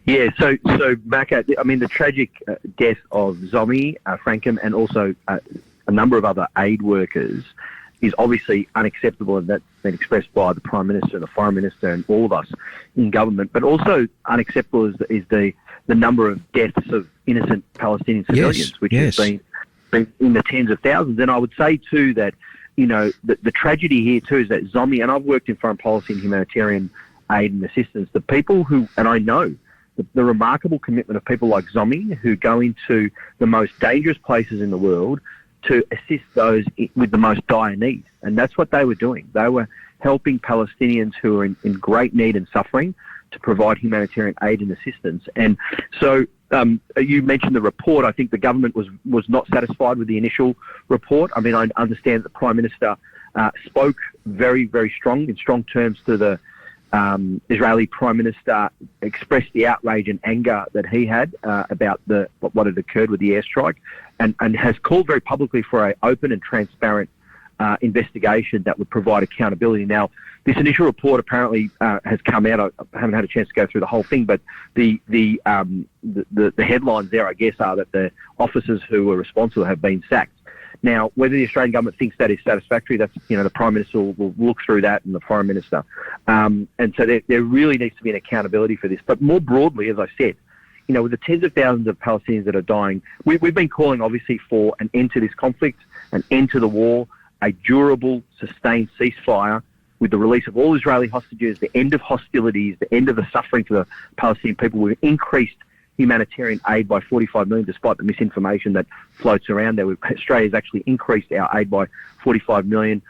Yeah, so Macca, I mean, the tragic death of Zomi, Frankham, and also a number of other aid workers is obviously unacceptable, and that's been expressed by the Prime Minister, the Foreign Minister, and all of us in government. But also unacceptable is the number of deaths of innocent Palestinian civilians, which has been in the tens of thousands. And I would say too that, you know, the tragedy here too is that Zomi, and I've worked in foreign policy and humanitarian aid and assistance, the people who, and I know the remarkable commitment of people like Zomi who go into the most dangerous places in the world to assist those with the most dire need. And that's what they were doing. They were helping Palestinians who are in great need and suffering to provide humanitarian aid and assistance. And so you mentioned the report. I think the government was not satisfied with the initial report. I mean, I understand that the Prime Minister spoke very, very in strong terms to the Israeli Prime Minister, expressed the outrage and anger that he had about what had occurred with the airstrike, and has called very publicly for an open and transparent investigation that would provide accountability. Now, this initial report apparently has come out. I haven't had a chance to go through the whole thing, but the headlines there, I guess, are that the officers who were responsible have been sacked. Now, whether the Australian government thinks that is satisfactory, that's, you know, the Prime Minister will look through that, and the Foreign Minister. And so there really needs to be an accountability for this. But more broadly, as I said, you know, with the tens of thousands of Palestinians that are dying, we've been calling, obviously, for an end to this conflict, an end to the war, a durable, sustained ceasefire with the release of all Israeli hostages, the end of hostilities, the end of the suffering for the Palestinian people. We've increased humanitarian aid by 45 million, despite the misinformation that floats around there. Australia's actually increased our aid by 45 million.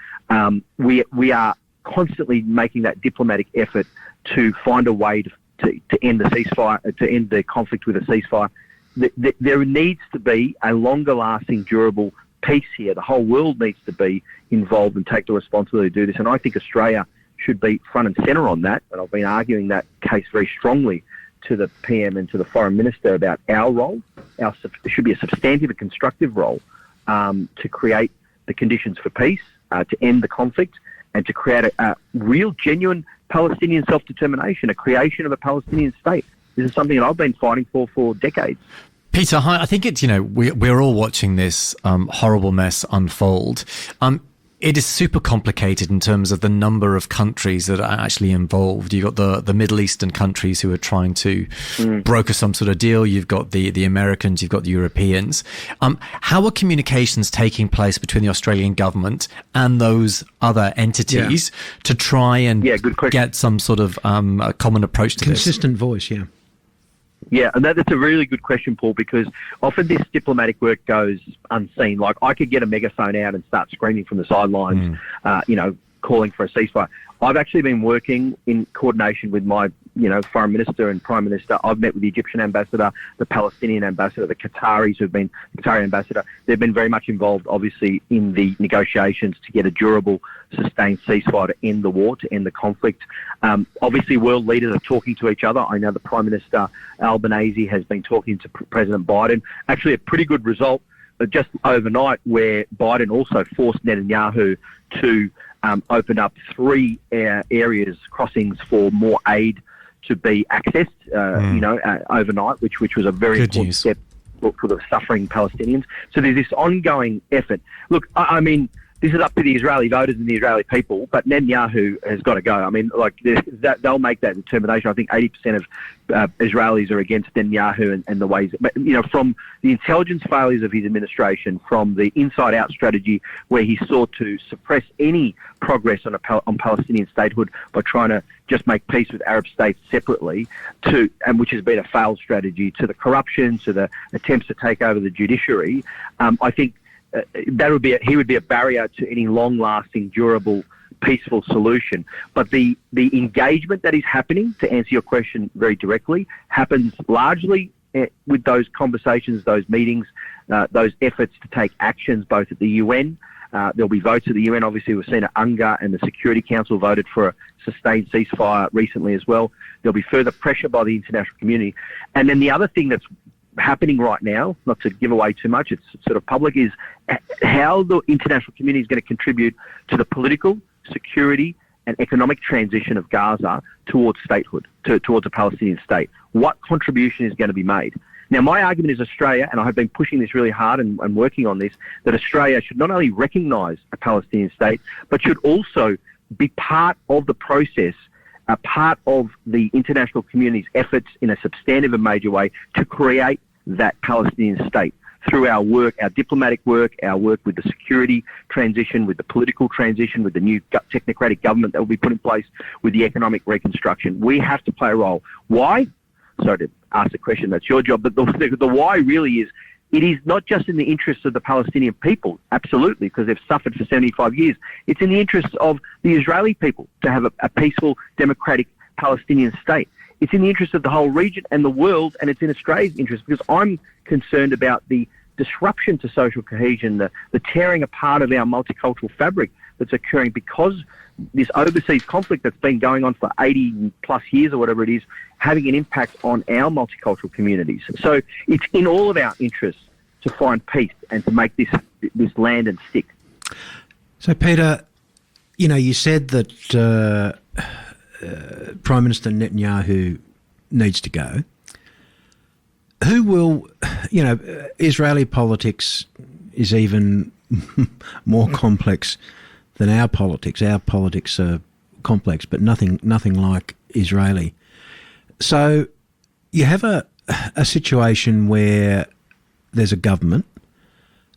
We are constantly making that diplomatic effort to find a way to end the ceasefire, to end the conflict with a ceasefire. There needs to be a longer-lasting, durable peace here. The whole world needs to be involved and take the responsibility to do this. And I think Australia should be front and centre on that. And I've been arguing that case very strongly to the PM and to the Foreign Minister about our role. There should be a substantive and constructive role to create the conditions for peace, to end the conflict, and to create a real, genuine Palestinian self-determination, a creation of a Palestinian state. This is something that I've been fighting for decades. Peter, I think it's, you know, we're all watching this horrible mess unfold. It is super complicated in terms of the number of countries that are actually involved. You've got the Middle Eastern countries who are trying to broker some sort of deal. You've got the Americans, you've got the Europeans. How are communications taking place between the Australian government and those other entities to try and get some sort of a common approach to this? Consistent voice, yeah. Yeah, and that's a really good question, Paul, because often this diplomatic work goes unseen. Like, I could get a megaphone out and start screaming from the sidelines, calling for a ceasefire. I've actually been working in coordination with my, Foreign Minister and Prime Minister. I've met with the Egyptian ambassador, the Palestinian ambassador, the Qataris Qatari ambassador. They've been very much involved, obviously, in the negotiations to get a durable, sustained ceasefire to end the war, to end the conflict. Obviously, world leaders are talking to each other. I know the Prime Minister, Albanese, has been talking to President Biden. Actually, a pretty good result just overnight, where Biden also forced Netanyahu to open up 3 areas, crossings, for more aid to be accessed, overnight, which was a very important step for the suffering Palestinians. So there's this ongoing effort. Look, I mean, this is up to the Israeli voters and the Israeli people, but Netanyahu has got to go. I mean, they'll make that determination. I think 80% of Israelis are against Netanyahu and the ways. But, from the intelligence failures of his administration, from the inside-out strategy where he sought to suppress any progress on Palestinian statehood by trying to just make peace with Arab states separately, and which has been a failed strategy, to the corruption, to the attempts to take over the judiciary, I think he would be a barrier to any long-lasting, durable, peaceful solution. But the engagement that is happening, to answer your question very directly, happens largely with those conversations, those meetings, those efforts to take actions both at the UN. There'll be votes at the UN. Obviously, we've seen UNGA and the Security Council voted for a sustained ceasefire recently as well. There'll be further pressure by the international community. And then the other thing that's happening right now, not to give away too much, it's sort of public, is how the international community is going to contribute to the political, security and economic transition of Gaza towards statehood, towards a Palestinian state. What contribution is going to be made? Now, my argument is Australia, and I have been pushing this really hard and working on this, that Australia should not only recognise a Palestinian state, but should also be part of the process, a part of the international community's efforts in a substantive and major way to create that Palestinian state through our work, our diplomatic work, our work with the security transition, with the political transition, with the new technocratic government that will be put in place, with the economic reconstruction. We have to play a role. Why? Sorry to ask the question, that's your job, but the why really is, it is not just in the interests of the Palestinian people, absolutely, because they've suffered for 75 years. It's in the interests of the Israeli people to have a peaceful, democratic Palestinian state. It's in the interest of the whole region and the world, and it's in Australia's interest, because I'm concerned about the disruption to social cohesion, the tearing apart of our multicultural fabric that's occurring because this overseas conflict that's been going on for 80 plus years or whatever it is, having an impact on our multicultural communities. So it's in all of our interests to find peace and to make this land and stick. So, Peter, you said that Prime Minister Netanyahu needs to go. Who will, Israeli politics is even more complex than our politics. Our politics are complex, but nothing like Israeli. So you have a situation where there's a government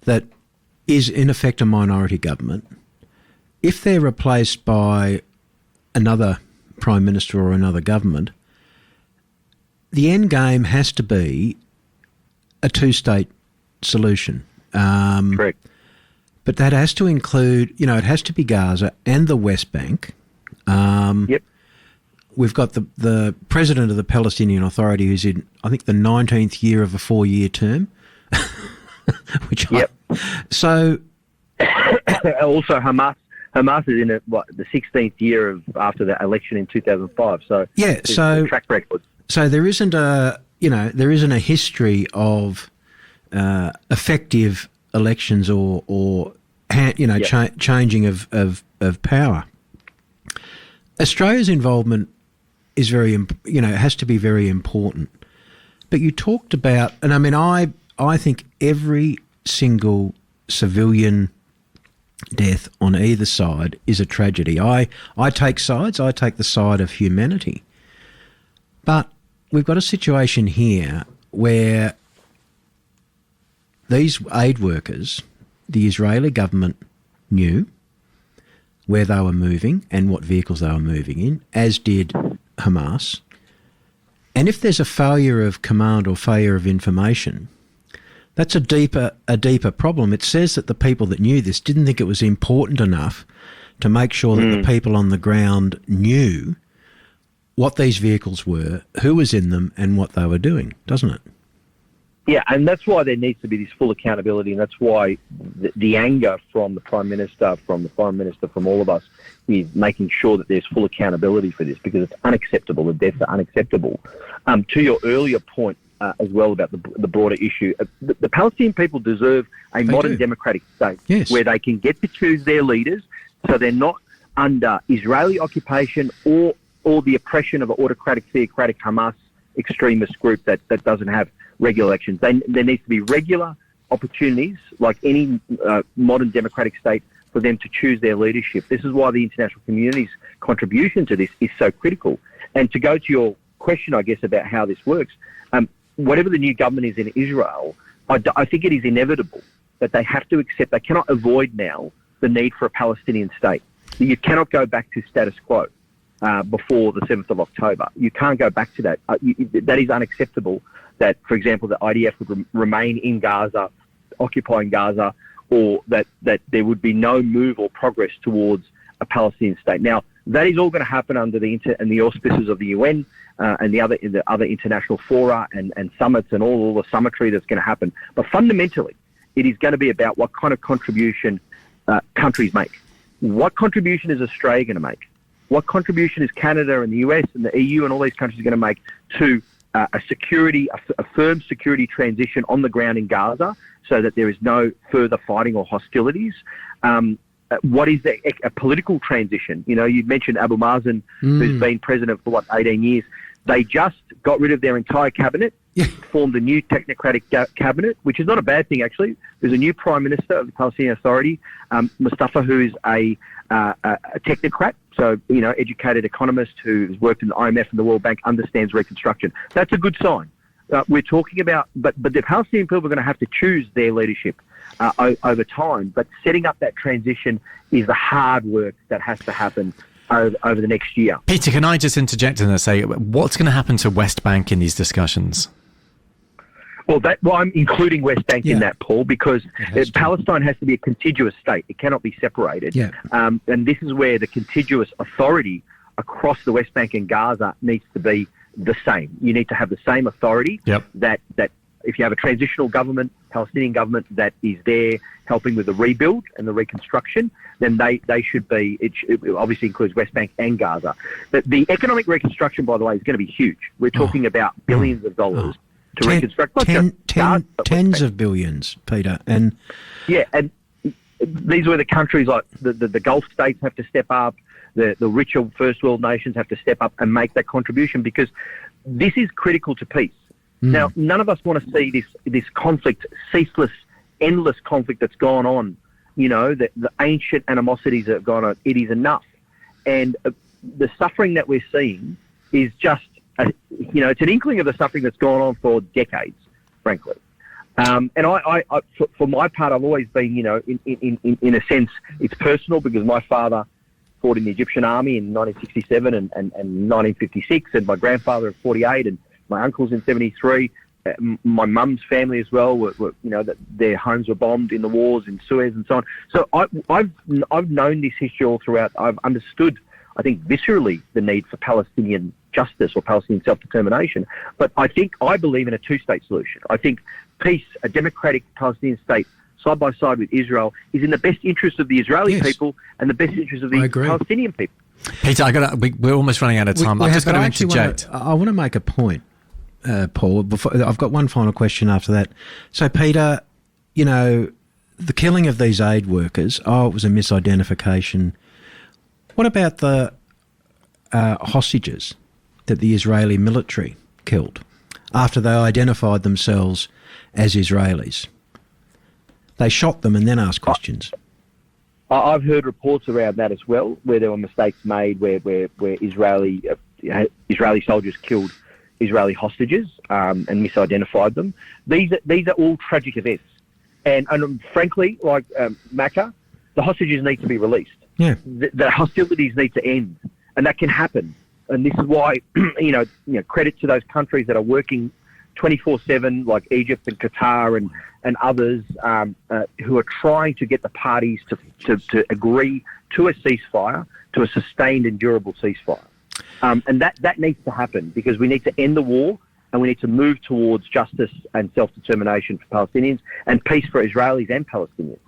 that is in effect a minority government. If they're replaced by another prime minister or another government, the end game has to be a two-state solution. Correct. But that has to include, it has to be Gaza and the West Bank. Yep. We've got the president of the Palestinian Authority who's in, I think, the 19th year of a 4-year term. Yep. So also Hamas is in the 16th year after the election in 2005. So yeah, so track record. So there isn't a history of effective elections or changing of power. Australia's involvement is has to be very important. But you talked about, and I think every single civilian death on either side is a tragedy. I take sides. I take the side of humanity. But we've got a situation here where these aid workers, the Israeli government knew where they were moving and what vehicles they were moving in, as did Hamas. And if there's a failure of command or failure of information, that's a deeper problem. It says that the people that knew this didn't think it was important enough to make sure that the people on the ground knew what these vehicles were, who was in them, and what they were doing, doesn't it? Yeah, and that's why there needs to be this full accountability, and that's why the anger from the Prime Minister, from all of us, is making sure that there's full accountability for this, because it's unacceptable. The deaths are unacceptable. To your earlier point as well about the broader issue, the Palestinian people deserve a modern democratic state where they can get to choose their leaders, so they're not under Israeli occupation or the oppression of an autocratic, theocratic Hamas extremist group that doesn't have regular elections. There needs to be regular opportunities, like any modern democratic state, for them to choose their leadership. This is why the international community's contribution to this is so critical. And to go to your question, I guess, about how this works, whatever the new government is in Israel, I think it is inevitable that they have to accept, they cannot avoid now the need for a Palestinian state. You cannot go back to status quo before the 7th of October. You can't go back to that. That is unacceptable, that, for example, the IDF would remain in Gaza, occupying Gaza, or that there would be no move or progress towards a Palestinian state. Now, that is all going to happen under the auspices of the UN and the other international fora and summits and all the summitry that's going to happen. But fundamentally, it is going to be about what kind of contribution countries make. What contribution is Australia going to make? What contribution is Canada and the US and the EU and all these countries going to make to a firm security transition on the ground in Gaza, so that there is no further fighting or hostilities? what is a political transition? You know, you mentioned Abu Mazen, who's been president for 18 years. They just got rid of their entire cabinet, formed a new technocratic cabinet, which is not a bad thing, actually. There's a new Prime Minister of the Palestinian Authority, Mustafa, who is a technocrat, so, you know, educated economist who's worked in the IMF and the World Bank, understands reconstruction. That's a good sign. We're talking about, but the Palestinian people are going to have to choose their leadership over time, but setting up that transition is the hard work that has to happen over the next year. Peter, can I just interject and say, what's going to happen to West Bank in these discussions? Well, I'm including West Bank in that, Paul, because Palestine has to be a contiguous state. It cannot be separated. Yeah. And this is where the contiguous authority across the West Bank and Gaza needs to be the same. You need to have the same authority that if you have a transitional government, Palestinian government that is there helping with the rebuild and the reconstruction, then they should be, it obviously includes West Bank and Gaza. But the economic reconstruction, by the way, is going to be huge. We're talking about billions of dollars to reconstruct. Tens of billions, Peter. And these were the countries like the Gulf states have to step up, the richer first world nations have to step up and make that contribution, because this is critical to peace. Now, none of us want to see this conflict, ceaseless, endless conflict that's gone on. You know, the ancient animosities that have gone on. It is enough. And the suffering that we're seeing is just, it's an inkling of the suffering that's gone on for decades, frankly. And I for my part, I've always been, you know, in a sense, it's personal, because my father fought in the Egyptian army in 1967 and 1956, and my grandfather in 48, and my uncles in 73, my mum's family as well were you know, that their homes were bombed in the wars in Suez and so on. So I've known this history all throughout. I've understood, I think, viscerally the need for Palestinian justice or Palestinian self-determination. But I believe in a two-state solution. I think peace, a democratic Palestinian state, side by side with Israel, is in the best interest of the Israeli people and the best interest of the Palestinian people. Peter, we're almost running out of time. I've just got to interject. I want to make a point. Paul, I've got one final question after that. So, Peter, you know, the killing of these aid workers, it was a misidentification. What about the hostages that the Israeli military killed after they identified themselves as Israelis? They shot them and then asked questions. I've heard reports around that as well, where there were mistakes made, where Israeli soldiers killed Israeli hostages and misidentified them. These are all tragic events, and frankly, like Macca, the hostages need to be released. Yeah, the hostilities need to end, and that can happen. And this is why, you know, credit to those countries that are working 24/7, like Egypt and Qatar and others, who are trying to get the parties to agree to a ceasefire, to a sustained and durable ceasefire. And that needs to happen, because we need to end the war and we need to move towards justice and self-determination for Palestinians and peace for Israelis and Palestinians.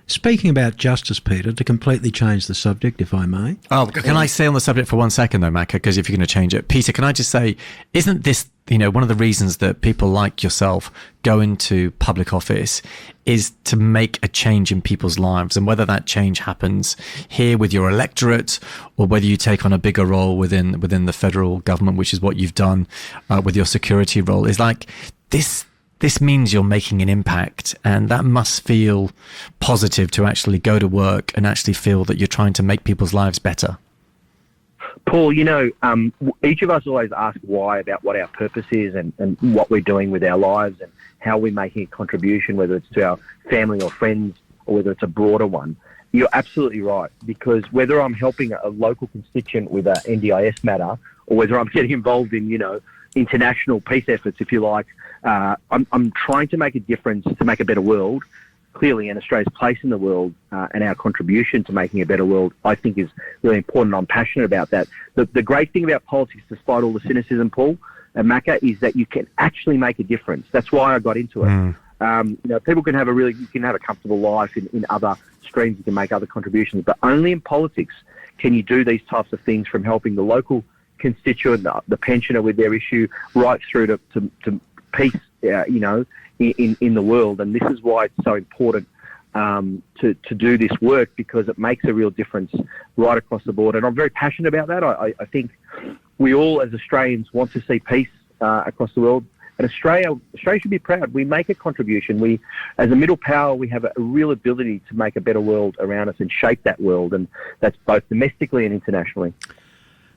Speaking about justice, Peter, to completely change the subject, if I may. Oh, can I stay on the subject for 1 second, though, Macca? Because if you're going to change it. Peter, can I just say, isn't this, you know, one of the reasons that people like yourself go into public office is to make a change in people's lives? And whether that change happens here with your electorate, or whether you take on a bigger role within the federal government, which is what you've done with your security role, is like this means you're making an impact, and that must feel positive to actually go to work and actually feel that you're trying to make people's lives better. Paul, you know, each of us always ask why about what our purpose is and what we're doing with our lives and how we're making a contribution, whether it's to our family or friends or whether it's a broader one. You're absolutely right, because whether I'm helping a local constituent with an NDIS matter or whether I'm getting involved in, you know, international peace efforts, if you like, I'm trying to make a difference to make a better world, clearly, and Australia's place in the world and our contribution to making a better world, I think, is really important. I'm passionate about that. The great thing about politics, despite all the cynicism, Paul and Macca, is that you can actually make a difference. That's why I got into it. You know, people can have you can have a comfortable life in other streams, you can make other contributions, but only in politics can you do these types of things, from helping the local constituent, the pensioner with their issue, right through to peace, you know, in the world. And this is why it's so important to do this work, because it makes a real difference right across the board. And I'm very passionate about that. I think we all, as Australians, want to see peace across the world. And Australia should be proud. We make a contribution. We, as a middle power, we have a real ability to make a better world around us and shape that world. And that's both domestically and internationally.